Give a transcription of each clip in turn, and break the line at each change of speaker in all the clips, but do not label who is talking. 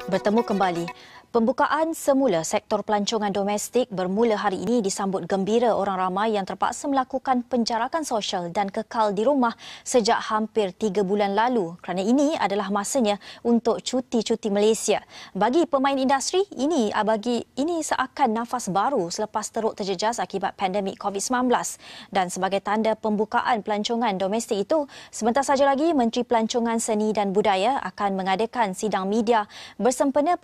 Bertemu kembali. Pembukaan semula sektor pelancongan domestik bermula hari ini disambut gembira orang ramai yang terpaksa melakukan penjarakan sosial dan kekal di rumah sejak hampir 3 bulan lalu kerana ini adalah masanya untuk cuti-cuti Malaysia. Bagi pemain industri, ini seakan nafas baru selepas teruk terjejas akibat pandemik COVID-19. Dan sebagai tanda pembukaan pelancongan domestik itu, sebentar saja lagi Menteri Pelancongan Seni dan Budaya akan mengadakan sidang media bersempena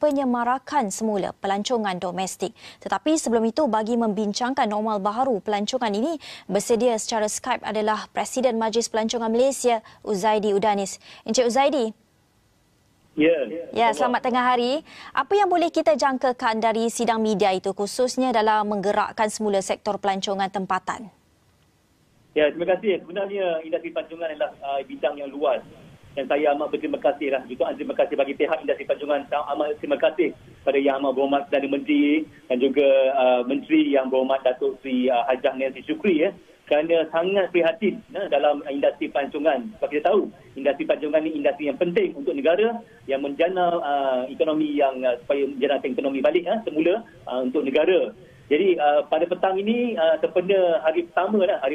penyemarakan semula pelancongan domestik. Tetapi sebelum itu, bagi membincangkan normal baharu pelancongan ini, bersedia secara Skype adalah Presiden Majlis Pelancongan Malaysia, Uzaidi Udanis. Encik Uzaidi. Ya, selamat tengah hari. Apa yang boleh kita jangkakan dari sidang media itu, khususnya dalam menggerakkan semula sektor pelancongan tempatan?
Ya, terima kasih. Sebenarnya industri pelancongan adalah bidang yang luas. Dan saya amat berterima kasih juga terima kasih bagi pihak industri pelancongan. Amat terima kasih pada Yang Amat Berhormat Perdana Menteri dan juga Menteri Yang Berhormat Datuk Seri Hajah Nancy Shukri kerana sangat prihatin dalam industri pelancongan. Sebab kita tahu industri pelancongan ini industri yang penting untuk negara yang menjana ekonomi yang supaya menjanakan ekonomi balik semula untuk negara. Jadi pada petang ini sempena hari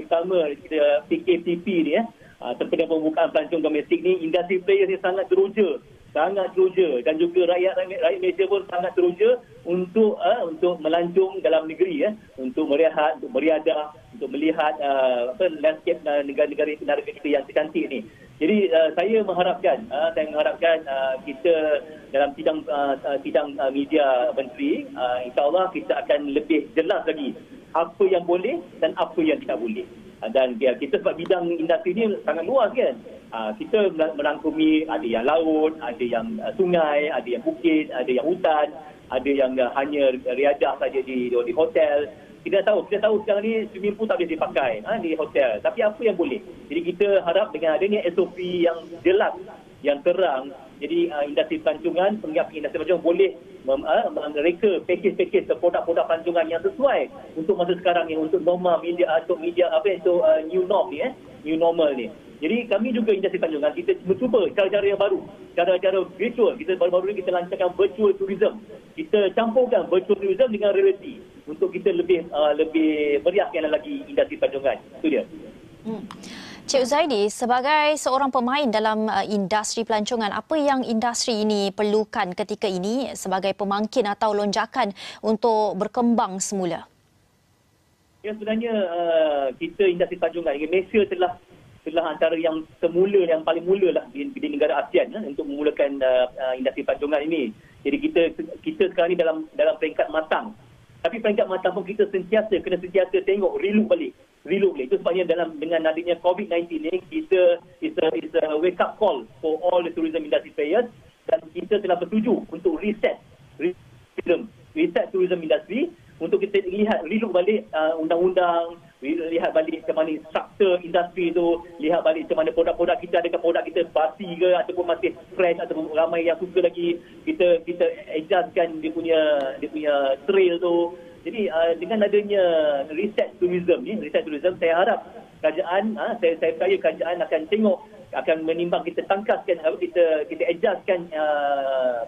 pertama kita PKPP ni sempena pembukaan pelancong domestik ni, industri players ni sangat teruja dan juga rakyat Malaysia pun sangat teruja untuk melancong dalam negeri untuk merehat, untuk beriadah, untuk melihat landscape negara kita yang cantik ni. Jadi saya mengharapkan kita dalam sidang media menteri, insya-Allah kita akan lebih jelas lagi apa yang boleh dan apa yang tidak boleh. Dan kita sebab bidang industri ini sangat luas kan. Kita merangkumi ada yang laut, ada yang sungai, ada yang bukit, ada yang hutan, ada yang hanya riadah saja di hotel. Kita tahu sekarang ni swimming pool tak boleh dipakai di hotel. Tapi apa yang boleh? Jadi kita harap dengan adanya SOP yang jelas, yang terang, jadi industri pelancongan, penggiat industri pelancongan boleh mereka pakej produk-produk pelancongan yang sesuai untuk masa sekarang ni, untuk normal media new norm ni new normal ni. Jadi kami juga industri pelancongan kita mencuba cara-cara yang baru, cara-cara virtual. Kita baru-baru ni kita lancarkan virtual tourism. Kita campurkan virtual tourism dengan reality untuk kita lebih meriahkan lagi industri pelancongan. Itu dia.
Cik Uzaidi, sebagai seorang pemain dalam industri pelancongan, apa yang industri ini perlukan ketika ini sebagai pemangkin atau lonjakan untuk berkembang semula?
Ya, sebenarnya kita industri pelancongan Malaysia telah antara yang paling mula di negara ASEAN untuk memulakan industri pelancongan ini. Jadi kita sekarang ni dalam peringkat matang. Tapi peringkat matang pun kita kena sentiasa tengok relook balik. Itu sebabnya dengan adanya COVID-19 ni, kita is a wake up call for all the tourism industry players, dan kita telah bertuju untuk reset tourism industry untuk kita lihat relook balik undang-undang, lihat balik macam mana struktur industri tu, lihat balik macam mana produk-produk kita, adakah produk kita basi ke ataupun masih fresh, ataupun ramai yang suka lagi kita adjustkan dia punya trail tu. Jadi dengan adanya reset tourism, saya harap kerajaan, saya percaya kerajaan akan tengok, akan menimbang, kita tangkaskan, kita adjustkan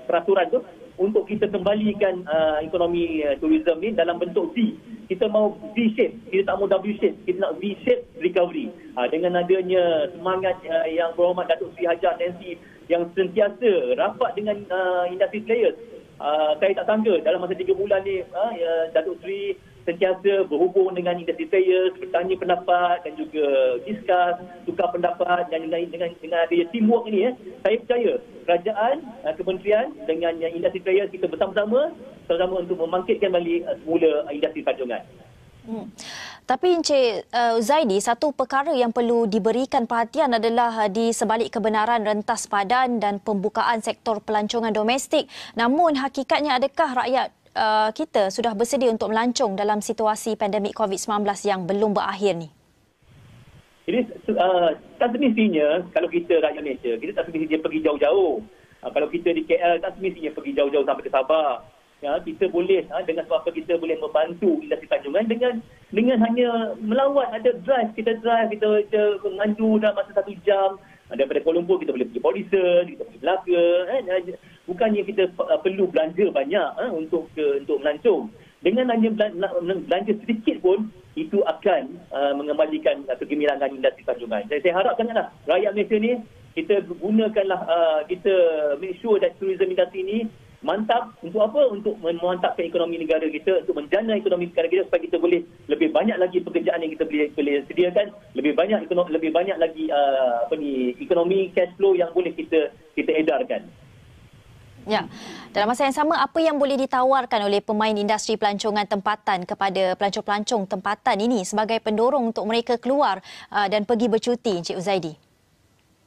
peraturan tu untuk kita kembalikan ekonomi tourism ni dalam bentuk V. Kita mau V-shape, kita tak mau W-shape, kita nak V-shape recovery. Dengan adanya semangat yang berhormat Datuk Seri Hajah Nancy yang sentiasa rapat dengan industry players. Saya tak sangka dalam masa 3 bulan ni Datuk Seri sentiasa berhubung dengan industri players, bertanya pendapat dan juga discuss, tukar pendapat, dan dengan adanya teamwork ni saya percaya kerajaan, kementerian dengan industri players, kita bersama-sama untuk membangkitkan balik semula industri pelancongan.
Tapi Encik Uzaidi, satu perkara yang perlu diberikan perhatian adalah di sebalik kebenaran rentas padan dan pembukaan sektor pelancongan domestik. Namun hakikatnya, adakah rakyat kita sudah bersedia untuk melancong dalam situasi pandemik COVID-19 yang belum berakhir ni?
Jadi tak semestinya kalau kita rakyat Malaysia, kita tak semestinya pergi jauh-jauh. Kalau kita di KL, tak semestinya pergi jauh-jauh sampai ke Sabah. Kita boleh dengan sebab apa kita boleh membantu industri pelancongan dengan hanya melawat, ada drive, kita mengandu dalam masa 1 jam Daripada Kuala Lumpur kita boleh pergi Port Dickson, kita pergi Melaka. Bukannya kita perlu belanja banyak untuk melancong. Dengan hanya belanja sedikit pun, itu akan mengembalikan kegemilangan industri Tanjungan. Saya harapkanlah rakyat Malaysia ni, kita gunakanlah, kita make sure that tourism industri ni mantap. Untuk apa? Untuk memantapkan ekonomi negara kita, untuk menjana ekonomi negara kita supaya kita boleh lebih banyak lagi pekerjaan yang kita boleh sediakan, lebih banyak lagi ekonomi cash flow yang boleh kita edarkan.
Ya. Dalam masa yang sama, apa yang boleh ditawarkan oleh pemain industri pelancongan tempatan kepada pelancong-pelancong tempatan ini sebagai pendorong untuk mereka keluar dan pergi bercuti, Encik Huzaidi?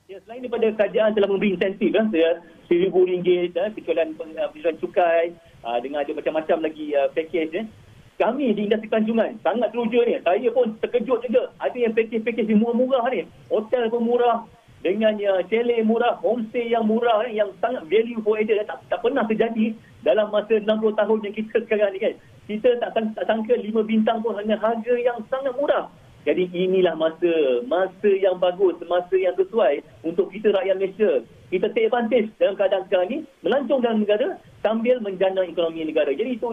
Ya, selain daripada kerajaan telah memberi insentif RM1,000 kecualian cukai, dengan ada macam-macam lagi pakej. Kami di industri pelancongan sangat teruja ni. Saya pun terkejut juga. Ada yang pakej-pakej yang murah-murah ni. Hotel pun murah, dengan chalet murah, homestay yang murah, yang sangat value for added, tak pernah terjadi dalam masa 60 tahun yang kita sekarang ni kan. Kita tak sangka 5 bintang pun dengan harga yang sangat murah. Jadi inilah masa yang bagus, masa yang sesuai untuk kita rakyat Malaysia. Kita take advantage dalam keadaan sekarang ni, melancong dalam negara sambil menjana ekonomi negara. Jadi itu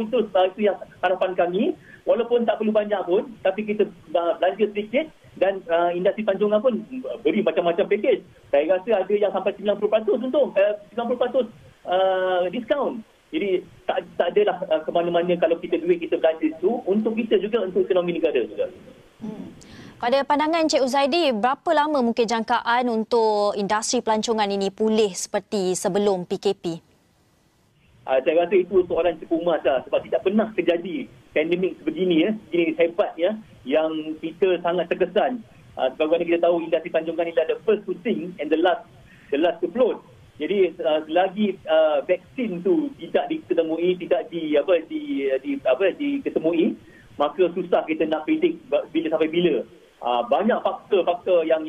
yang harapan kami. Walaupun tak perlu banyak pun, tapi kita belanja sedikit dan industri pelancongan pun beri macam-macam pakej. Saya rasa ada yang sampai 90% untung, 90% diskaun. Jadi tak adalah ke mana-mana kalau kita duit kita belanja itu untuk kita juga, untuk ekonomi negara juga.
Pada pandangan Encik Huzaidi, berapa lama mungkin jangkaan untuk industri pelancongan ini pulih seperti sebelum PKP?
Saya rasa itu soalan cepumas sebab tidak pernah terjadi pandemik sebegini begini hebat yang kita sangat terkesan. Sebagaimana kita tahu, industri pelancongan ini adalah the first to sink and the last to float. Jadi selagi vaksin tu tidak diketemui, diketemui, maka susah kita nak predik bila sampai bila. Banyak faktor yang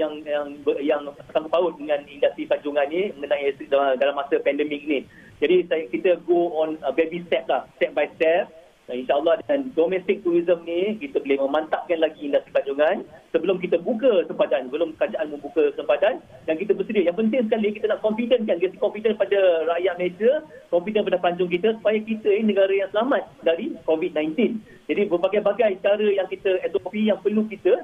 sangkut paut dengan industri pelancongan ni mengenai dalam masa pandemik ni. Jadi kita go on baby step by step. InsyaAllah dengan domestic tourism ni, kita boleh memantapkan lagi industri pelancongan sebelum kita buka sempadan, sebelum kerajaan membuka sempadan, dan kita bersedia. Yang penting sekali, kita nak confident pada rakyat Malaysia, confident pada pelancong kita, supaya kita ini negara yang selamat dari COVID-19. Jadi berbagai-bagai cara yang kita SOP yang perlu kita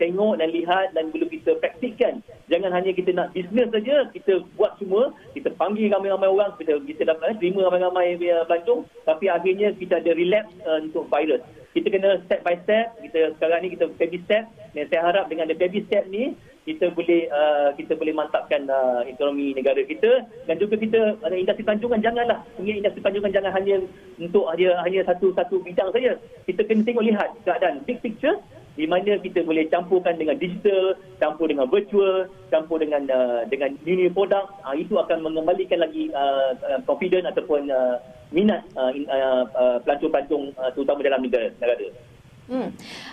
tengok dan lihat dan perlu kita praktikkan. Jangan hanya kita nak bisnes saja, kita buat semua, kita panggil ramai-ramai orang, kita dapat terima ramai-ramai pelancong, tapi akhirnya kita ada relapse untuk virus. Kita kena step by step. Sekarang ni kita baby step, dan saya harap dengan baby step ni kita boleh mantapkan ekonomi negara kita, dan juga kita industri pelancongan jangan hanya untuk hanya satu bidang saja. Kita kena tengok lihat keadaan big picture, di mana kita boleh campurkan dengan digital, campur dengan virtual, campur dengan new produk. Itu akan mengembalikan lagi confident ataupun minat pelancong-pelancong terutama dalam negara.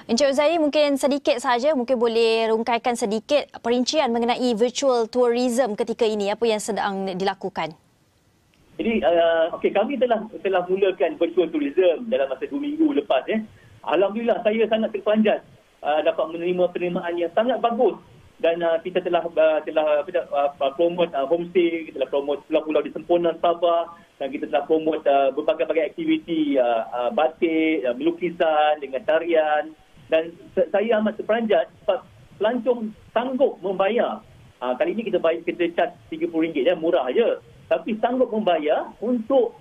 Encik Huzaidi, mungkin sedikit saja, mungkin boleh rungkaikan sedikit perincian mengenai virtual tourism ketika ini, apa yang sedang dilakukan?
Jadi kami telah mulakan virtual tourism dalam masa 2 minggu lepas. Alhamdulillah, saya sangat terpanjat dapat menerima penerimaan yang sangat bagus, dan kita telah promote homestay, kita telah promote pulau-pulau di Semporna, Sabah, dan kita telah promote berbagai-bagai aktiviti batik, melukisan dengan tarian, dan saya amat terperanjat sebab pelancong sanggup membayar. Kali ini kita charge RM30, murah je, tapi sanggup membayar untuk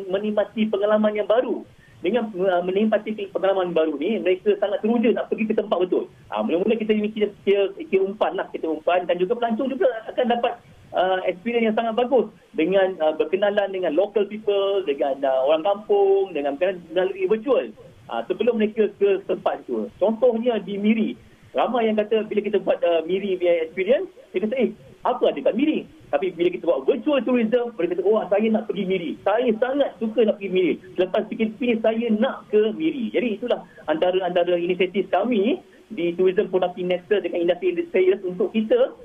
menikmati pengalaman yang baru. Dengan menikmati pengalaman baru ni, mereka sangat teruja nak pergi ke tempat betul. Mula-mula kita umpan, dan juga pelancong juga akan dapat experience yang sangat bagus dengan berkenalan dengan local people, dengan orang kampung, dengan melalui virtual sebelum mereka ke tempat itu. Contohnya di Miri, ramai yang kata bila kita buat Miri experience, dia kata apa ada kat Miri? Tapi bila kita buat virtual tourism, mereka kata, saya nak pergi Miri. Saya sangat suka nak pergi Miri. Selepas PKP, saya nak ke Miri. Jadi itulah antara inisiatif kami di Tourism Production Nexus dengan industri sales untuk kita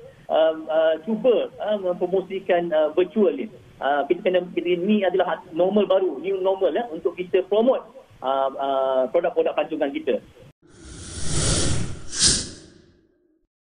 cuba mempromosikan virtual ni. Ini adalah normal baru, new normal untuk kita promote produk-produk pelancongan kita.